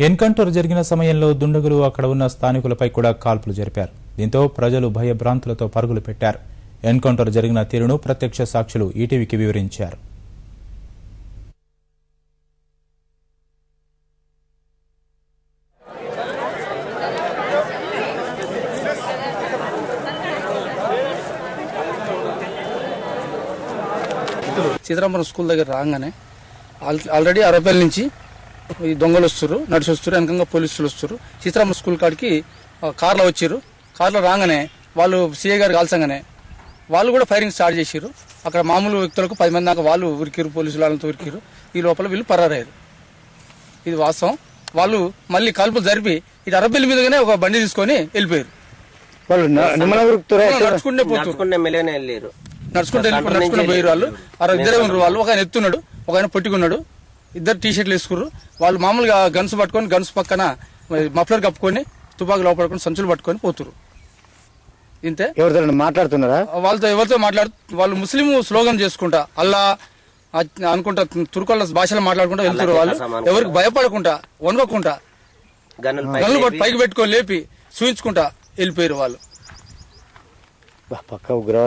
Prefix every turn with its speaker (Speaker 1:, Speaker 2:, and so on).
Speaker 1: Encounter జరిగిన సమయంలో దుండగులు అక్కడ ఉన్న స్థానికులపై కూడా కాల్పులు జరిపారు. దీంతో ప్రజలు భయభ్రాంతులతో పరుగులు పెట్టారు. ఎన్కౌంటర్ జరిగిన తీరును ప్రత్యక్ష సాక్షులు ఈటీవీకి వివరించారు.
Speaker 2: సీతారామపురం స్కూల్ దగ్గర రాగానే ఆల్రెడీ 60 నుంచి ఈ దొంగలు వస్తారు, నడిచి వస్తారు, వెనకంగా పోలీసులు వస్తారు. సీతారామపురం స్కూల్ కాడికి కార్లో వచ్చారు. కార్లో రాగానే వాళ్ళు సీఏ గారు కాల్చగానే వాళ్ళు కూడా ఫైరింగ్ స్టార్ట్ చేశారు. అక్కడ మామూలు వ్యక్తులకు 10 మంది దాకా వాళ్ళు ఉరికిరు, పోలీసులు వాళ్ళతో ఉరికిరు. ఈ లోపల వీళ్ళు పరారయ్యారు. ఇది వాస్తవం. వాళ్ళు మళ్ళీ కాల్పులు జరిపి ఇటు అరబెల్లి మీదగానే ఒక బండి తీసుకొని వెళ్ళిపోయారు. నడుచుకుంటే పోయారు వాళ్ళు. 2 ఉన్నారు వాళ్ళు. ఒక ఆయన ఎత్తున్నాడు, ఒక ఆయన పొట్టుకున్నాడు. 2 టీ షర్ట్లు వేసుకున్నారు. వాళ్ళు మామూలుగా గన్స్ పట్టుకొని, గన్స్ పక్కన మఫ్లర్ కప్పుకొని, తుపాకు లోపడుకొని, సంచులు పట్టుకొని పోతురు. ఇంతే.
Speaker 3: ఎవరితో మాట్లాడుతున్నారా?
Speaker 2: వాళ్ళతో ఎవరితో వాళ్ళు ముస్లిం స్లోగన్ చేసుకుంటా, అల్లా అనుకుంటా, తుర్కోళ్ళ భాషలో మాట్లాడుకుంటా వెళ్తారు. వాళ్ళు ఎవరికి భయపడకుండా, వణకకుండా గన్నులు పైకి పెట్టుకొని లేపి చూయించుకుంటా వెళ్ళిపోయారు వాళ్ళు.
Speaker 3: పక్క ఉగ్రవాద